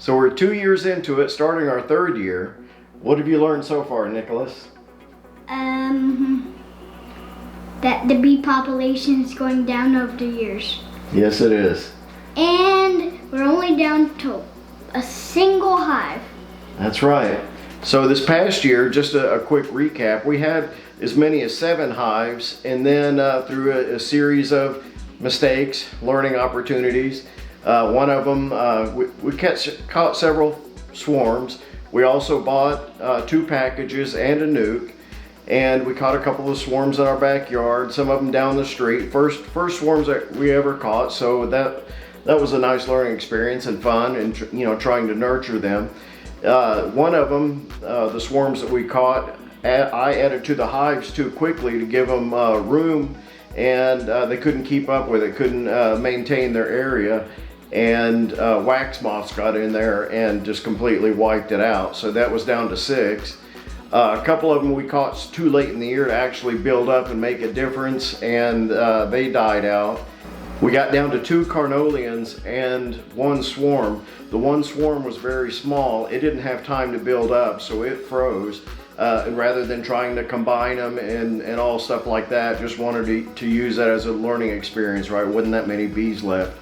So we're 2 years into it, starting our third year. What have you learned so far, Nicholas? That the bee population is going down over the years. Yes, it is. And we're only down to a single hive. That's right. So this past year, just a quick recap, we had as many as 7 hives, and then through a series of mistakes, learning opportunities, one of them, we caught several swarms. We also bought 2 packages and a nuke, and we caught a couple of swarms in our backyard, some of them down the street. First swarms that we ever caught, so that was a nice learning experience and fun, and trying to nurture them. One of them, the swarms that we caught, I added to the hives too quickly to give them room, and they couldn't keep up with it, couldn't maintain their area, and wax moths got in there and just completely wiped it out. So that was down to 6. A couple of them we caught too late in the year to actually build up and make a difference, and they died out. We got down to 2 carnelians and 1 swarm. The 1 swarm was very small. It didn't have time to build up, so it froze. And rather than trying to combine them and all stuff like that, just wanted to use that as a learning experience, right? Wasn't that many bees left.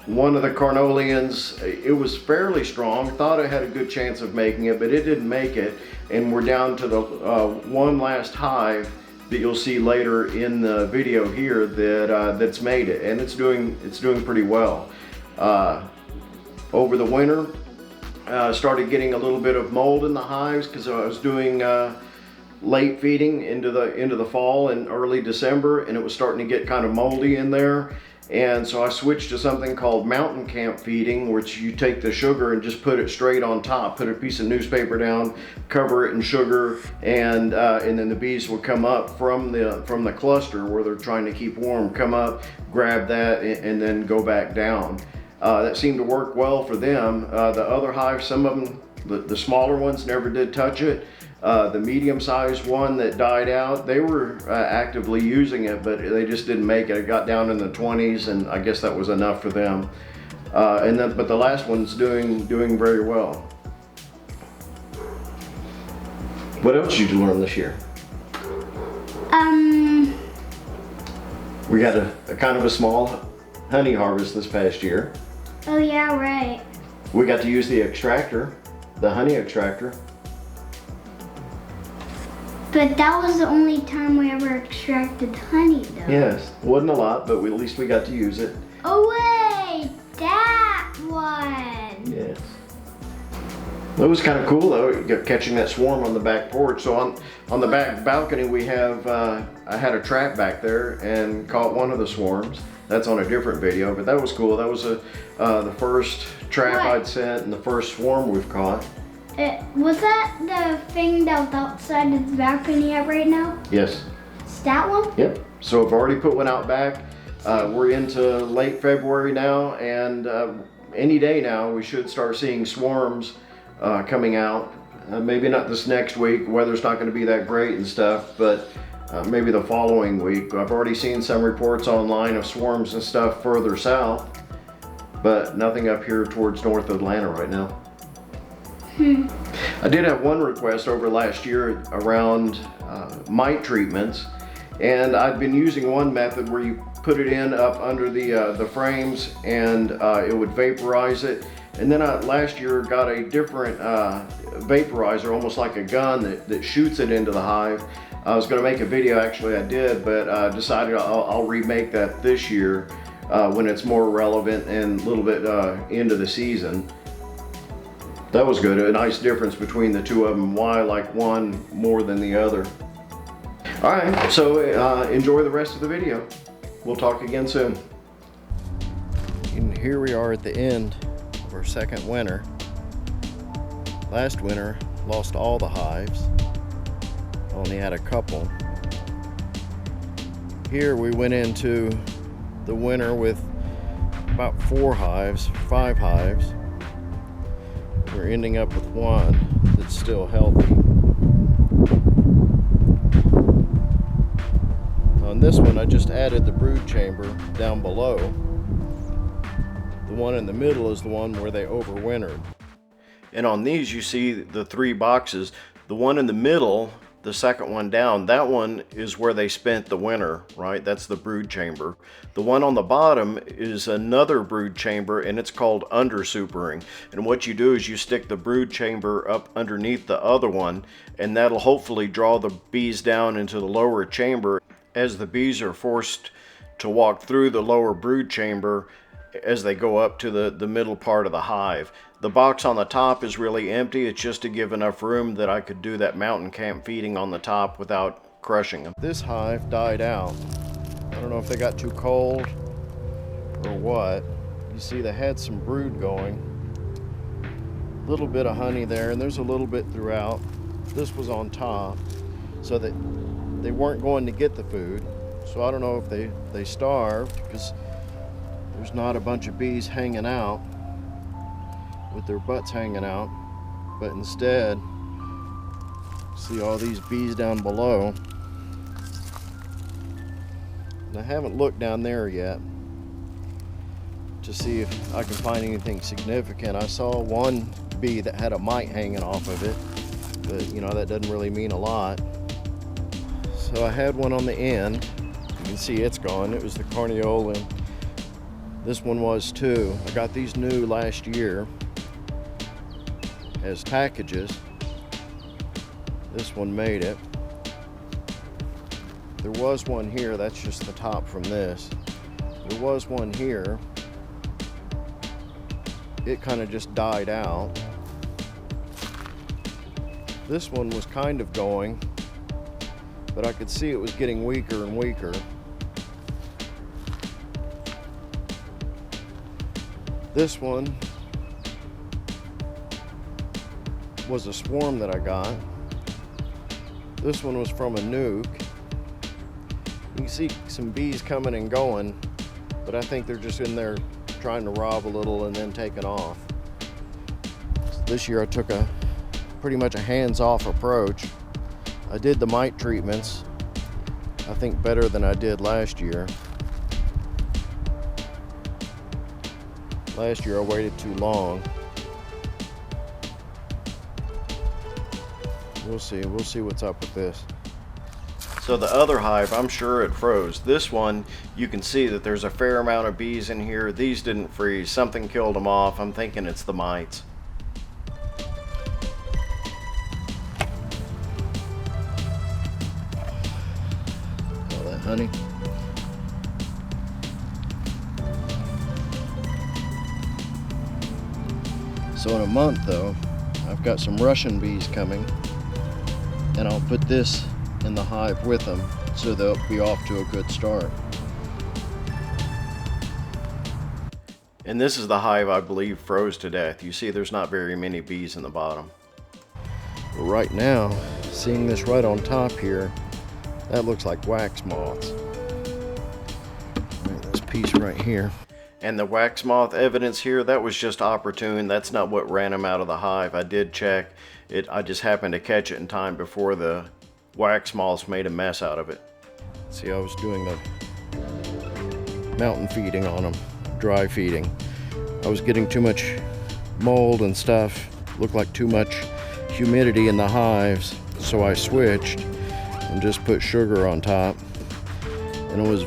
One of the carnelians, it was fairly strong. Thought it had a good chance of making it, but it didn't make it. And we're down to the one last hive that you'll see later in the video here that's made it, and it's doing pretty well. Over the winter, started getting a little bit of mold in the hives because I was doing late feeding into the fall and early December, and it was starting to get kind of moldy in there. And so I switched to something called mountain camp feeding, which you take the sugar and just put it straight on top, put a piece of newspaper down, cover it in sugar, and then the bees will come up from the cluster where they're trying to keep warm, come up, grab that, and then go back down. That seemed to work well for them. The other hives, some of them, the smaller ones, never did touch it. The medium-sized one that died out, they were actively using it, but they just didn't make it. It got down in the 20s, and I guess that was enough for them. But the last one's doing very well. What else did you learn this year? We had a kind of a small honey harvest this past year. Oh yeah, right. We got to use the extractor, the honey extractor. But that was the only time we ever extracted honey, though. Yes, wasn't a lot, but at least we got to use it. Oh wait, that one. Yes. That was kind of cool though, catching that swarm on the back porch. So on the back balcony we have, I had a trap back there and caught one of the swarms. That's on a different video, but that was cool. That was the first trap I'd sent and the first swarm we've caught. Was that the thing that was outside the balcony right now? Yes. It's that one? Yep. So I've already put one out back. We're into late February now, and any day now we should start seeing swarms coming out. Maybe not this next week. Weather's not going to be that great and stuff, but maybe the following week. I've already seen some reports online of swarms and stuff further south, but nothing up here towards North Atlanta right now. I did have one request over last year around mite treatments, and I've been using one method where you put it in up under the frames and it would vaporize it. And then last year got a different vaporizer, almost like a gun that shoots it into the hive. I was going to make a video, actually I did, but I decided I'll remake that this year when it's more relevant and a little bit into the season. That was good, a nice difference between the two of them, why I like one more than the other. All right, so enjoy the rest of the video. We'll talk again soon. And here we are at the end of our second winter. Last winter, lost all the hives. Only had a couple. Here we went into the winter with about 5 hives. We're ending up with one that's still healthy. On this one, I just added the brood chamber down below. The one in the middle is the one where they overwintered. And on these you see the 3 boxes. The one in the middle, the second one down, that one is where they spent the winter, right? That's the brood chamber. The one on the bottom is another brood chamber, and it's called undersupering. And what you do is you stick the brood chamber up underneath the other one, and that'll hopefully draw the bees down into the lower chamber. As the bees are forced to walk through the lower brood chamber as they go up to the middle part of the hive. The box on the top is really empty. It's just to give enough room that I could do that mountain camp feeding on the top without crushing them. This hive died out. I don't know if they got too cold or what. You see they had some brood going. A little bit of honey there, and there's a little bit throughout. This was on top, so that they weren't going to get the food. So I don't know if they starved, because there's not a bunch of bees hanging out with their butts hanging out, but instead see all these bees down below. And I haven't looked down there yet to see if I can find anything significant. I saw one bee that had a mite hanging off of it, but you know, that doesn't really mean a lot. So I had one on the end. You can see it's gone. It was the Carniolan. This one was too. I got these new last year as packages. This one made it. There was one here. That's just the top from this. There was one here. It kind of just died out. This one was kind of going, but I could see it was getting weaker and weaker. This one was a swarm that I got. This one was from a nuke. You can see some bees coming and going, but I think they're just in there trying to rob a little and then taking off. This year I took pretty much a hands-off approach. I did the mite treatments, I think better than I did last year. Last year I waited too long. We'll see what's up with this. So the other hive, I'm sure it froze. This one, you can see that there's a fair amount of bees in here. These didn't freeze. Something killed them off. I'm thinking it's the mites. All that honey. So in a month though, I've got some Russian bees coming, and I'll put this in the hive with them so they'll be off to a good start. And this is the hive I believe froze to death. You see there's not very many bees in the bottom. Well, right now, seeing this right on top here, that looks like wax moths. Right, this piece right here. And the wax moth evidence here, that was just opportune. That's not what ran them out of the hive. I did check it. I just happened to catch it in time before the wax moths made a mess out of it. See, I was doing the mountain feeding on them, dry feeding. I was getting too much mold and stuff. Looked like too much humidity in the hives, so I switched and just put sugar on top. And it was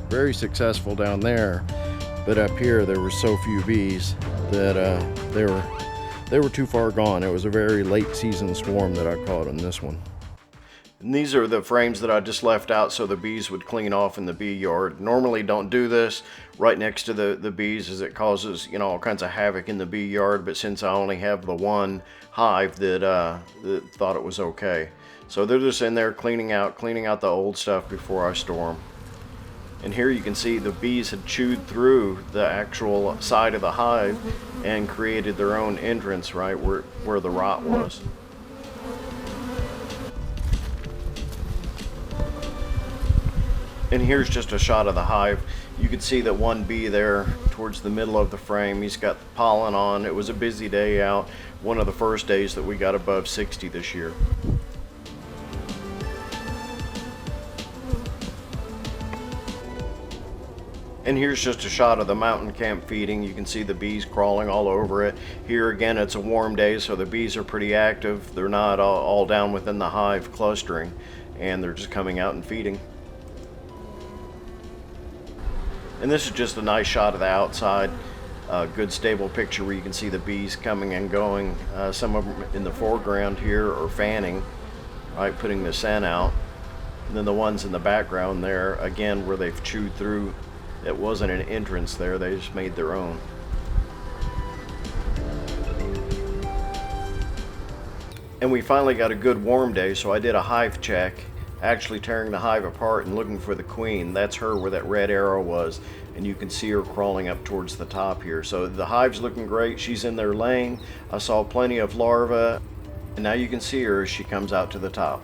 very successful down there, but up here there were so few bees that they were too far gone. It was a very late season swarm that I caught on this one. And these are the frames that I just left out so the bees would clean off in the bee yard. Normally don't do this right next to the bees, as it causes, you know, all kinds of havoc in the bee yard, but since I only have the one hive that thought it was okay. So they're just in there cleaning out the old stuff before I store them. And here you can see the bees had chewed through the actual side of the hive and created their own entrance right where the rot was. And here's just a shot of the hive. You can see that one bee there towards the middle of the frame. He's got pollen on. It was a busy day out. One of the first days that we got above 60 this year. And here's just a shot of the mountain camp feeding. You can see the bees crawling all over it. Here again, it's a warm day, so the bees are pretty active. They're not all down within the hive clustering, and they're just coming out and feeding. And this is just a nice shot of the outside. A good stable picture where you can see the bees coming and going. Some of them in the foreground here are fanning, right, putting the scent out. And then the ones in the background there, again, where they've chewed through. It wasn't an entrance there, they just made their own. And we finally got a good warm day, so I did a hive check, actually tearing the hive apart and looking for the queen. That's her where that red arrow was, and you can see her crawling up towards the top here. So the hive's looking great, she's in there laying. I saw plenty of larvae, and now you can see her as she comes out to the top.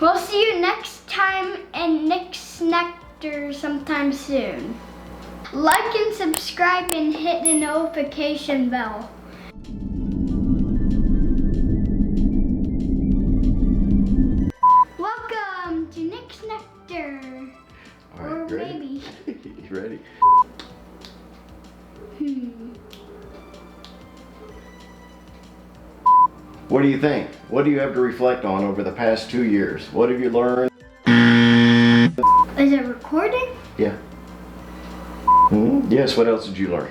We'll see you next time in Nick's Nectar sometime soon. Like and subscribe and hit the notification bell. Welcome to Nick's Nectar. All right, Or ready? maybe. You ready? What do you think? What do you have to reflect on over the past 2 years? What have you learned? Is it recording? Yeah. Yes, what else did you learn?